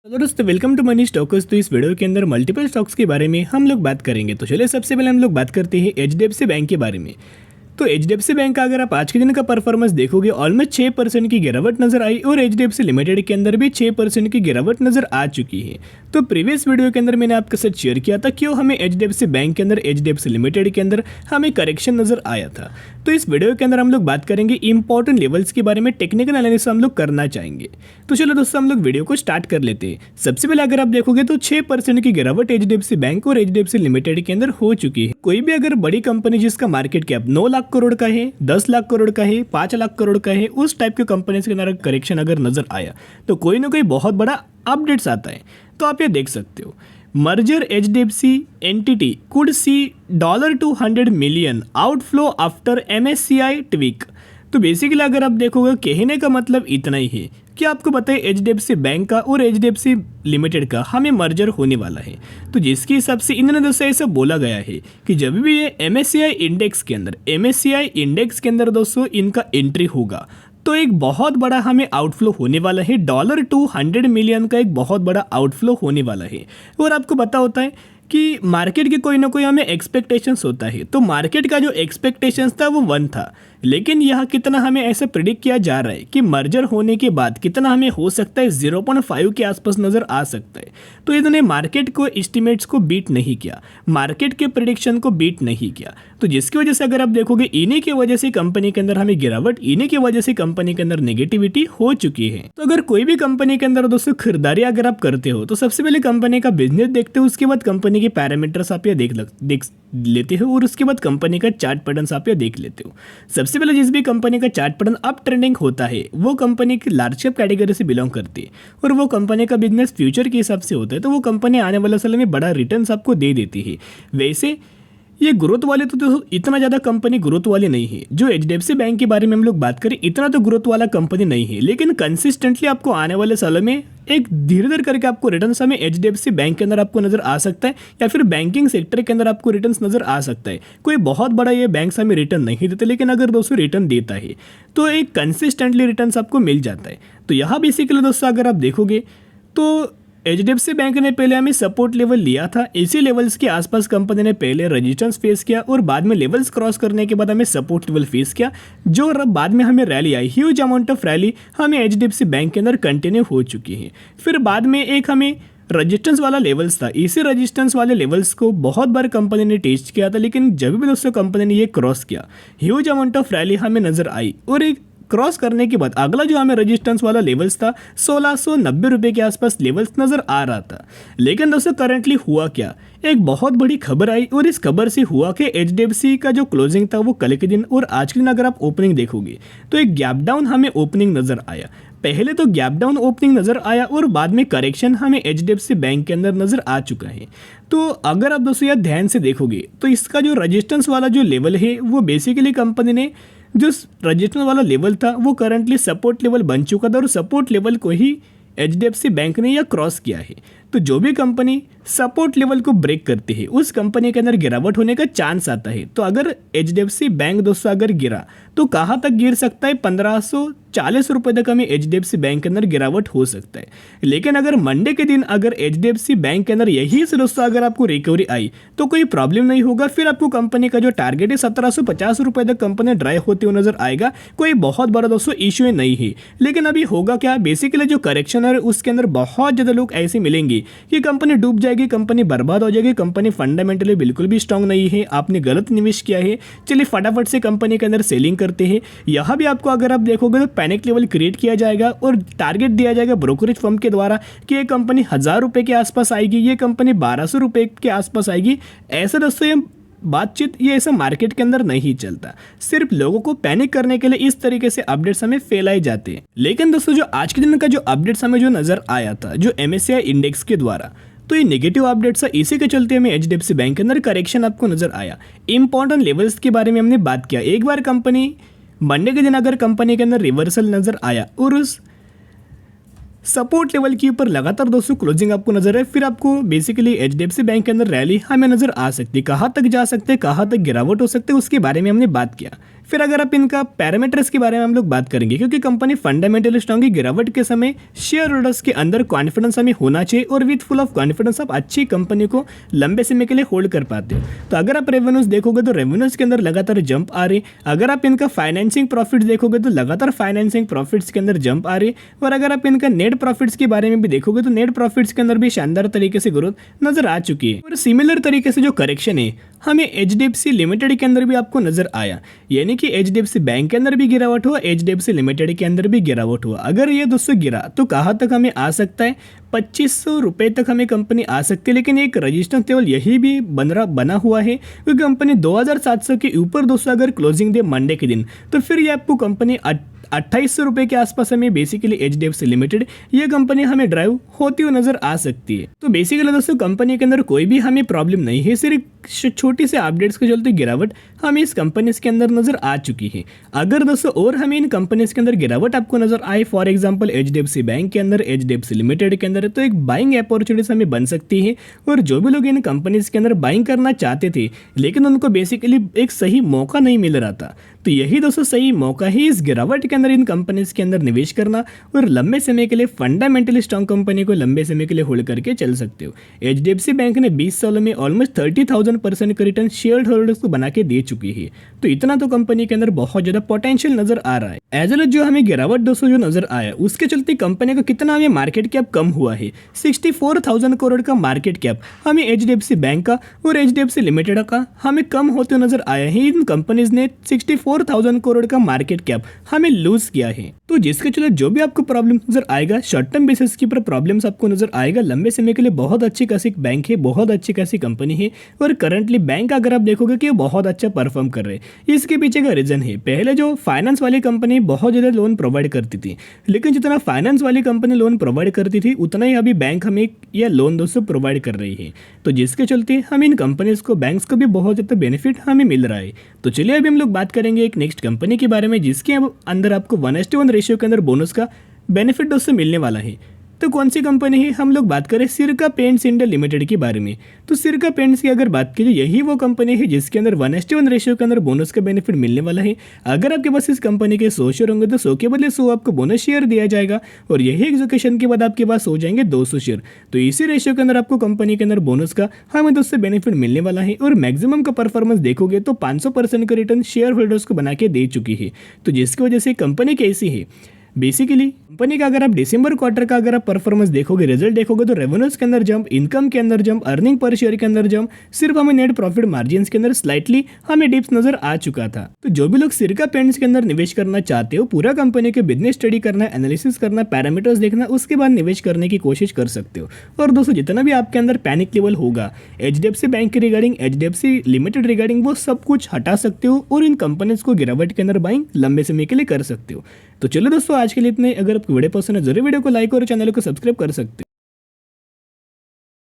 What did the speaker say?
Hello दोस्तों, welcome to money stocks. तो इस वीडियो के अंदर मल्टीपल स्टॉक्स के बारे में हम लोग बात करेंगे। तो चलिए सबसे पहले हम लोग बात करते हैं एचडीएफसी बैंक के बारे में। तो एचडीएफसी बैंक का अगर आप आज के दिन का परफॉर्मेंस देखोगे, ऑलमोस्ट 6% की गिरावट नजर आई और एचडीएफसी लिमिटेड के अंदर भी 6% की गिरावट नजर आ चुकी है। तो प्रीवियस वीडियो के अंदर मैंने आपके साथ शेयर किया था क्यों हमें एचडीएफसी बैंक के अंदर, एचडीएफसी लिमिटेड के अंदर हमें करेक्शन नजर आया था। तो इस वीडियो के अंदर हम लोग बात करेंगे इंपॉर्टेंट लेवल्स के बारे में, टेक्निकल एनालिसिस हम लोग करना चाहेंगे। तो चलो दोस्तों हम लोग वीडियो को स्टार्ट कर लेते हैं। सबसे पहले अगर आप देखोगे तो 6% की गिरावट एचडीएफसी बैंक और एचडीएफसी लिमिटेड के अंदर हो चुकी है। कोई भी अगर बड़ी कंपनी जिसका मार्केट कैप 9 लाख करोड़ का है, 10 लाख करोड़ का है, 5 लाख करोड़ का है, उस टाइप के कंपनीज के अंदर करेक्शन अगर नजर आया तो कोई ना कोई बहुत बड़ा अपडेट्स आता है। तो आप ये देख सकते हो, merger HDFC entity could see $200 million outflow after MSCI tweak. तो बेसिकली अगर आप देखोगे, कहने का मतलब इतना ही है कि आपको पता है एचडीएफसी बैंक का और एचडीएफसी लिमिटेड का हमें मर्जर होने वाला है। तो जिसके हिसाब से इन्होंने दोस्तों ऐसा बोला गया है कि जब भी ये एमएससीआई इंडेक्स के अंदर दोस्तों इनका एंट्री होगा तो एक बहुत बड़ा हमें आउटफ्लो होने वाला है। $200 मिलियन का एक बहुत बड़ा आउटफ्लो होने वाला है। और आपको पता होता है कि मार्केट के कोई ना कोई हमें एक्सपेक्टेशंस होता है। तो मार्केट का जो एक्सपेक्टेशंस था वो 1 था, लेकिन यह कितना हमें ऐसा प्रिडिक्ट किया जा रहा है कि मर्जर होने के बाद कितना हमें हो सकता है, 0.5 के आसपास नजर आ सकता है। तो इन्होंने मार्केट को एस्टिमेट्स को बीट नहीं किया, मार्केट के प्रिडिक्शन को बीट नहीं किया। तो जिसकी वजह से अगर आप देखोगे, इन्हीं की वजह से कंपनी के अंदर हमें गिरावट, इन्हीं की वजह से कंपनी के अंदर नेगेटिविटी हो चुकी है। तो अगर कोई भी कंपनी के अंदर दोस्तों खरीदारी अगर आप करते हो तो सबसे पहले कंपनी का बिजनेस देखते हो, उसके बाद कंपनी के पैरामीटर्स आप ये देख लेते हो और उसके बाद कंपनी का चार्ट पैटर्न आप ये देख लेते हो। सबसे पहले जिस भी कंपनी का चार्ट पैटर्न अप ट्रेंडिंग होता है वो कंपनी की लार्ज कैप कैटेगरी से बिलोंग करती है और वो कंपनी का बिजनेस फ्यूचर के हिसाब से होता है। तो वो कंपनी आने वाले साल में बड़ा रिटर्न्स आपको दे देती है। वैसे ये ग्रोथ वाले तो इतना ज़्यादा कंपनी ग्रोथ वाली नहीं है। जो एचडीएफसी बैंक के बारे में हम लोग बात करें, इतना तो ग्रोथ वाला कंपनी नहीं है, लेकिन कंसिस्टेंटली आपको आने वाले सालों में एक धीरे धीरे करके आपको रिटर्न्स हमें एचडीएफसी बैंक के अंदर आपको नजर आ सकता है, या फिर बैंकिंग सेक्टर के अंदर आपको रिटर्न्स नजर आ सकता है। कोई बहुत बड़ा ये बैंक हमें रिटर्न नहीं देते, लेकिन अगर दोस्तों रिटर्न देता है तो एक कंसिस्टेंटली रिटर्न्स आपको मिल जाता है। तो यहाँ बेसिकली दोस्तों अगर आप देखोगे तो एचडीएफसी बैंक ने पहले हमें सपोर्ट लेवल लिया था, इसी लेवल्स के आसपास कंपनी ने पहले रेजिस्टेंस फेस किया और बाद में लेवल्स क्रॉस करने के बाद हमें सपोर्ट लेवल फेस किया, जो बाद में हमें rally I, huge amount of rally हमें एचडीएफसी बैंक के अंदर कंटिन्यू हो चुकी है। फिर बाद में एक हमें रजिस्टेंस वाला लेवल्स था, इसी रजिस्टेंस वाले लेवल्स को बहुत बार कंपनी ने टेस्ट किया था, लेकिन जब भी दोस्तों कंपनी ने ये क्रॉस किया, ह्यूज अमाउंट ऑफ रैली हमें नजर आई और एक क्रॉस करने के बाद अगला जो हमें रेजिस्टेंस वाला लेवल्स था 1690 रुपये के आसपास लेवल्स नजर आ रहा था। लेकिन दोस्तों करंटली हुआ क्या, एक बहुत बड़ी खबर आई और इस खबर से हुआ कि एचडीएफसी का जो क्लोजिंग था वो कल के दिन और आज के दिन अगर आप ओपनिंग देखोगे तो एक गैप डाउन हमें ओपनिंग नजर आया। पहले तो गैप डाउन ओपनिंग नजर आया और बाद में करेक्शन हमें एचडीएफसी बैंक के अंदर नजर आ चुका है। तो अगर आप दोस्तों यार ध्यान से देखोगे तो इसका जो रेजिस्टेंस वाला जो लेवल है वो बेसिकली कंपनी ने जो रजिस्टेंस वाला लेवल था वो करंटली सपोर्ट लेवल बन चुका था और सपोर्ट लेवल को ही एचडीएफसी बैंक ने यह क्रॉस किया है। तो जो भी कंपनी सपोर्ट लेवल को ब्रेक करती है उस कंपनी के अंदर गिरावट होने का चांस आता है। तो अगर एचडीएफसी बैंक दोस्तों अगर गिरा तो कहाँ तक गिर सकता है, 1540 रुपये तक हमें एचडीएफसी बैंक के अंदर गिरावट हो सकता है। लेकिन अगर मंडे के दिन अगर एचडीएफसी बैंक के अंदर यही से दोस्तों अगर आपको रिकवरी आई तो कोई प्रॉब्लम नहीं होगा। फिर आपको कंपनी का जो टारगेट है 1750 रुपये तक कंपनी ड्राई होते हुए नजर आएगा। कोई बहुत बड़ा दोस्तों इश्यू नहीं है। लेकिन अभी होगा क्या, बेसिकली जो करेक्शन है उसके अंदर बहुत ज़्यादा लोग ऐसे मिलेंगे कि कंपनी डूब जाएगी, कंपनी बर्बाद हो जाएगी, कंपनी फंडामेंटली बिल्कुल भी स्ट्रांग नहीं है, आपने गलत निवेश किया है, चलिए फटाफट से कंपनी के अंदर सेलिंग करते हैं। यहाँ भी आपको अगर आप देखोगे तो पैनिक लेवल क्रिएट किया जाएगा और टारगेट दिया जाएगा ब्रोकरेज फर्म के द्वारा कि ये कंपनी 1000 रुपये के आसपास आएगी, ये कंपनी 1200 रुपये के आसपास आएगी। ऐसा दोस्तों ये बातचीत ये ऐसा मार्केट के अंदर नहीं चलता, सिर्फ लोगों को पैनिक करने के लिए इस तरीके से अपडेट्स हमें फैलाए जाते हैं। लेकिन दोस्तों जो आज के दिन का जो अपडेट्स हमें जो नजर आया था जो एमएससीआई इंडेक्स के द्वारा, तो ये नेगेटिव अपडेट्स है, इसी के चलते हमें एचडीएफसी बैंक के अंदर करेक्शन आपको नजर आया। इंपॉर्टेंट लेवल्स के बारे में हमने बात किया, एक बार कंपनी मंडे के दिन अगर कंपनी के अंदर रिवर्सल नजर आया और उस सपोर्ट लेवल के ऊपर लगातार दोस्तों क्लोजिंग आपको नजर है, फिर आपको बेसिकली एचडीएफसी बैंक के अंदर रैली हमें नजर आ सकती है। कहाँ तक जा सकते हैं, कहाँ तक गिरावट हो सकती है, उसके बारे में हमने बात किया। फिर अगर आप इनका पैरामीटर्स के बारे में हम लोग बात करेंगे, क्योंकि कंपनी फंडामेंटली स्ट्रांग है, गिरावट के समय शेयर होल्डर्स के अंदर कॉन्फिडेंस हमें होना चाहिए और विथ फुल ऑफ कॉन्फिडेंस आप अच्छी कंपनी को लंबे समय के लिए होल्ड कर पाते हो। तो अगर आप रेवेन्यूज देखोगे तो रेवेन्यूज के अंदर लगातार जंप आ रही, अगर आप इनका फाइनेंसिंग प्रॉफिट्स देखोगे तो लगातार फाइनेंसिंग प्रॉफिट्स के अंदर जंप आ रही, और अगर आप इनका नेट प्रॉफिट्स के बारे में भी देखोगे तो नेट प्रॉफिट्स के अंदर भी शानदार तरीके से ग्रोथ नजर आ चुकी है। और सिमिलर तरीके से जो करेक्शन है हमें एचडीएफसी लिमिटेड के अंदर भी आपको नजर आया, यानी कि एचडीएफसी बैंक के अंदर भी गिरावट हुआ, एचडीएफसी लिमिटेड के अंदर भी गिरावट हुआ। अगर ये दोस्तों गिरा तो कहाँ तक हमें आ सकता है, 2500 रुपये तक हमें कंपनी आ सकती है, लेकिन एक रजिस्टेंस लेवल यही भी बना हुआ है क्योंकि कंपनी 2700 के ऊपर दोस्तों अगर क्लोजिंग दे मंडे के दिन तो फिर ये आपको कंपनी 2800 रुपये के आसपास हमें बेसिकली एचडीएफसी लिमिटेड ये कंपनी हमें ड्राइव होती हुई नजर आ सकती है। तो बेसिकली दोस्तों कंपनी के अंदर कोई भी हमें प्रॉब्लम नहीं है, सिर्फ छोटी से अपडेट्स के चलते गिरावट हमें इस कंपनीज के अंदर नजर आ चुकी है। अगर दोस्तों और हमें इन कंपनीज के अंदर गिरावट आपको नजर आए, फॉर एग्जाम्पल एचडीएफसी बैंक के अंदर, एचडीएफसी लिमिटेड के अंदर, तो एक बाइंग अपॉर्चुनिटीज हमें बन सकती है। और जो भी लोग इन कंपनीज के अंदर बाइंग करना चाहते थे लेकिन उनको बेसिकली एक सही मौका नहीं मिल रहा था, तो यही दोस्तों सही मौका है इस गिरावट के अंदर इन कंपनीज के अंदर निवेश करना और लंबे समय के लिए फंडामेंटली स्ट्रांग कंपनी को लंबे समय के लिए होल्ड करके चल सकते हो। एचडीएफसी बैंक ने 20 सालों में ऑलमोस्ट 30,000% का रिटर्न शेयर होल्डर्स को बना के दे चुकी है, तो इतना तो कंपनी के अंदर बहुत ज्यादा पोटेंशियल नजर आ रहा है। एज वेल जो हमें गिरावट दोस्तों जो नजर आया उसके चलते कंपनी का कितना हमें मार्केट कैप कम हुआ है, 64,000 करोड़ का मार्केट कैप हमें एचडीएफसी बैंक का और एचडीएफसी लिमिटेड का हमें कम होते नजर आया है। इन कंपनीज ने 64,000 करोड़ का मार्केट कैप हमें लूज किया है। तो जिसके चलते जो भी आपको प्रॉब्लम नजर आएगा, शॉर्ट टर्म बेसिस के ऊपर प्रॉब्लम्स आपको नजर आएगा, लंबे समय के लिए बहुत अच्छी खासी बैंक है, बहुत अच्छी खासी कंपनी है और करंटली बैंक अगर आप देखोगे कि बहुत अच्छा परफॉर्म कर रहे हैं। इसके पीछे का रीजन है, पहले जो फाइनेंस वाली कंपनी बहुत ज्यादा लोन प्रोवाइड करती थी, लेकिन जितना फाइनेंस वाली कंपनी लोन प्रोवाइड करती थी उतना ही अभी बैंक हमें यह लोन दोस्तों प्रोवाइड कर रही है। तो जिसके चलते हम इन कंपनीज को, बैंक्स को भी बहुत ज़्यादा बेनिफिट हमें मिल रहा है। तो चलिए अभी हम लोग बात करेंगे एक नेक्स्ट कंपनी के बारे में जिसके अंदर आपको 1:1 रेशियो के अंदर बोनस का बेनिफिट दोस्तों मिलने वाला है। तो कौन सी कंपनी है, हम लोग बात करें सिरका पेंट्स इंडिया लिमिटेड के बारे में। तो सिरका पेंट्स की अगर बात कीजिए यही वो कंपनी है जिसके अंदर 1:1 रेशियो के अंदर बोनस का बेनिफिट मिलने वाला है। अगर आपके पास इस कंपनी के 100 शेयर होंगे तो 100 के बदले 100 आपको बोनस शेयर दिया जाएगा और यही एग्जीक्यूशन के बाद आपके पास हो जाएंगे 200 शेयर। तो इसी रेशियो के अंदर आपको कंपनी के अंदर बोनस का हमें दोस्तों बेनिफिट मिलने वाला है और मैक्सिमम का परफॉर्मेंस देखोगे तो 500% का रिटर्न शेयर होल्डर्स को बना के दे चुकी है। तो जिसकी वजह से कंपनी कैसी है, बेसिकली कंपनी का अगर आप दिसंबर क्वार्टर का अगर आप परफॉर्मेंस देखोगे, रिजल्ट देखोगे तो रेवेन्यूज के अंदर जंप, इनकम के अंदर जंप, अर्निंग पर शेयर के अंदर जंप, सिर्फ हमें नेट प्रॉफिट मार्जिन के अंदर स्लाइटली हमें डिप्स नजर आ चुका था। तो जो भी लोग सिरका पेंट्स के अंदर निवेश करना चाहते हो, पूरा कंपनी के बिजनेस स्टडी करना, एनालिसिस करना, पैरामीटर्स देखना, उसके बाद निवेश करने की कोशिश कर सकते हो। और दोस्तों जितना भी आपके अंदर पैनिक लेवल होगा एचडीएफसी बैंक के रिगार्डिंग, एचडीएफसी लिमिटेड रिगार्डिंग, वो सब कुछ हटा सकते हो और इन कंपनीज को गिरावट के अंदर बाइंग लंबे समय के लिए कर सकते हो। तो चलो दोस्तों आज के लिए इतने। अगर आपको वीडियो पसंद है जरूर वीडियो को लाइक और चैनल को सब्सक्राइब कर सकते हो।